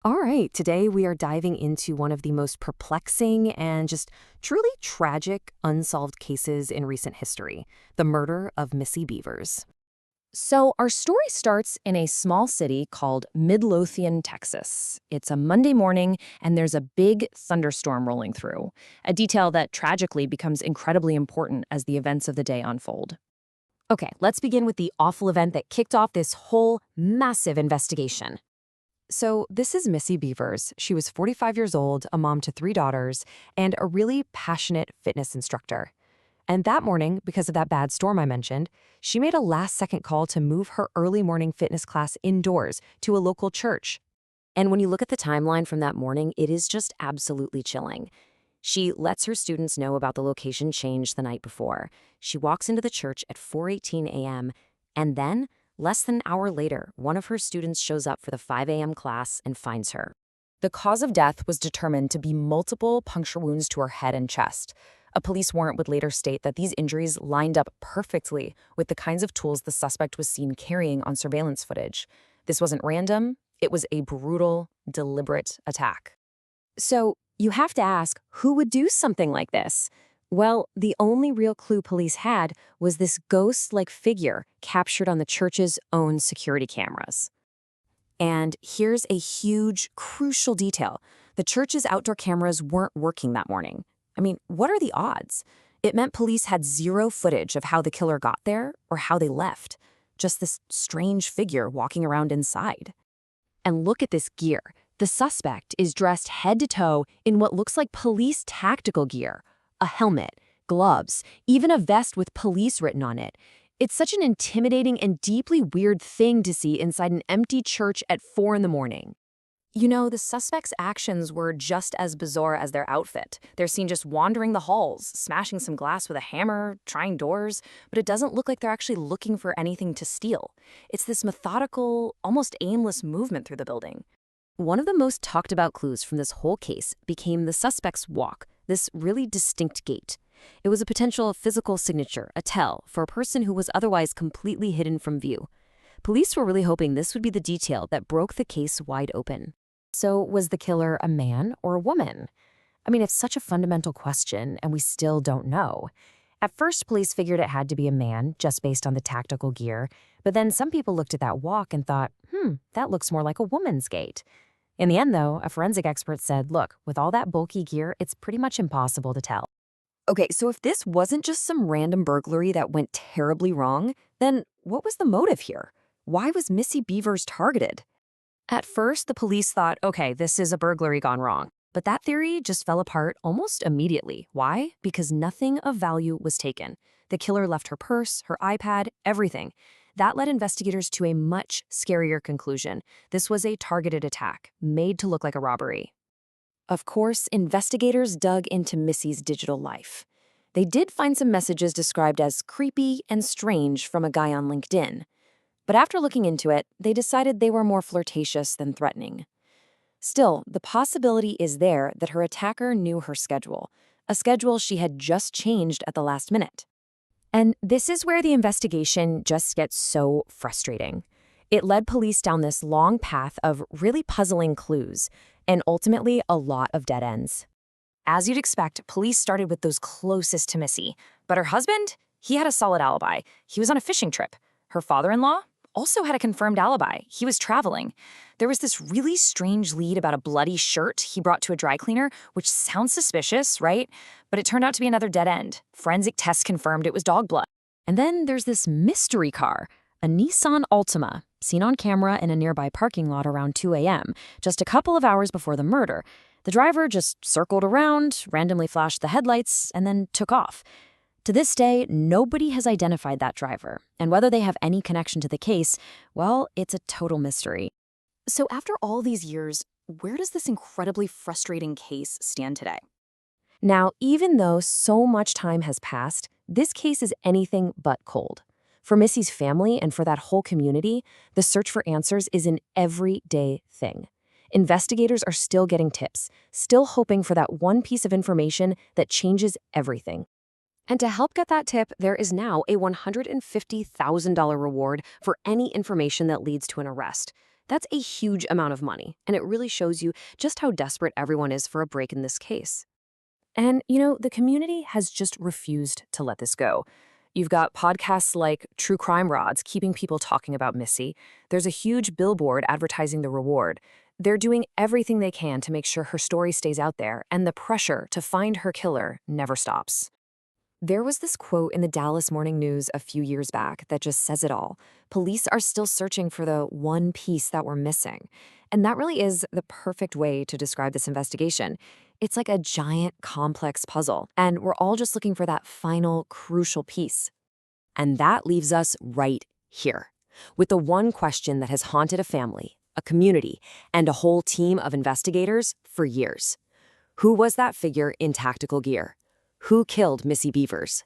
All right, today we are diving into one of the most perplexing and just truly tragic unsolved cases in recent history, the murder of Missy Bevers. So, our story starts in a small city called Midlothian, Texas. It's a Monday morning, and there's a big thunderstorm rolling through, a detail that tragically becomes incredibly important as the events of the day unfold. Okay, let's begin with the awful event that kicked off this whole massive investigation. So, this is Missy Bevers. She was 45 years old, a mom to three daughters, and a really passionate fitness instructor. And that morning, because of that bad storm I mentioned, she made a last-second call to move her early morning fitness class indoors to a local church. And when you look at the timeline from that morning, it is just absolutely chilling. She lets her students know about the location change the night before. She walks into the church at 4:18 a.m., and then, less than an hour later, one of her students shows up for the 5 a.m. class and finds her. The cause of death was determined to be multiple puncture wounds to her head and chest. A police warrant would later state that these injuries lined up perfectly with the kinds of tools the suspect was seen carrying on surveillance footage. This wasn't random, it was a brutal, deliberate attack. So, you have to ask, who would do something like this? Well, the only real clue police had was this ghost-like figure captured on the church's own security cameras. And here's a huge, crucial detail. The church's outdoor cameras weren't working that morning. I mean, what are the odds? It meant police had zero footage of how the killer got there or how they left. Just this strange figure walking around inside. And look at this gear. The suspect is dressed head to toe in what looks like police tactical gear. A helmet, gloves, even a vest with police written on it. It's such an intimidating and deeply weird thing to see inside an empty church at 4 in the morning. You know, the suspect's actions were just as bizarre as their outfit. They're seen just wandering the halls, smashing some glass with a hammer, trying doors, but it doesn't look like they're actually looking for anything to steal. It's this methodical, almost aimless movement through the building. One of the most talked about clues from this whole case became the suspect's walk, this really distinct gait. It was a potential physical signature, a tell, for a person who was otherwise completely hidden from view. Police were really hoping this would be the detail that broke the case wide open. So, was the killer a man or a woman? I mean, it's such a fundamental question, and we still don't know. At first, police figured it had to be a man, just based on the tactical gear, but then some people looked at that walk and thought, that looks more like a woman's gait. In the end, though, a forensic expert said, look, with all that bulky gear, it's pretty much impossible to tell. Okay, so if this wasn't just some random burglary that went terribly wrong, then what was the motive here? Why was Missy Bevers targeted? At first, the police thought, okay, this is a burglary gone wrong. But that theory just fell apart almost immediately. Why? Because nothing of value was taken. The killer left her purse, her iPad, everything. That led investigators to a much scarier conclusion. This was a targeted attack, made to look like a robbery. Of course, investigators dug into Missy's digital life. They did find some messages described as creepy and strange from a guy on LinkedIn. But after looking into it, they decided they were more flirtatious than threatening. Still, the possibility is there that her attacker knew her schedule, a schedule she had just changed at the last minute. And this is where the investigation just gets so frustrating. It led police down this long path of really puzzling clues, and ultimately a lot of dead ends. As you'd expect, police started with those closest to Missy, but her husband, he had a solid alibi. He was on a fishing trip. Her father-in-law also had a confirmed alibi. He was traveling. There was this really strange lead about a bloody shirt he brought to a dry cleaner, which sounds suspicious, right? But it turned out to be another dead end. Forensic tests confirmed it was dog blood. And then there's this mystery car, a Nissan Altima, seen on camera in a nearby parking lot around 2 a.m., just a couple of hours before the murder. The driver just circled around, randomly flashed the headlights, and then took off. To this day, nobody has identified that driver, and whether they have any connection to the case, well, it's a total mystery. So after all these years, where does this incredibly frustrating case stand today? Now, even though so much time has passed, this case is anything but cold. For Missy's family and for that whole community, the search for answers is an everyday thing. Investigators are still getting tips, still hoping for that one piece of information that changes everything. And to help get that tip, there is now a $150,000 reward for any information that leads to an arrest. That's a huge amount of money, and it really shows you just how desperate everyone is for a break in this case. And, the community has just refused to let this go. You've got podcasts like True Crime Rods keeping people talking about Missy. There's a huge billboard advertising the reward. They're doing everything they can to make sure her story stays out there, and the pressure to find her killer never stops. There was this quote in the Dallas Morning News a few years back that just says it all. Police are still searching for the one piece that we're missing. And that really is the perfect way to describe this investigation. It's like a giant, complex puzzle, and we're all just looking for that final, crucial piece. And that leaves us right here, with the one question that has haunted a family, a community, and a whole team of investigators for years. Who was that figure in tactical gear? Who killed Missy Bevers?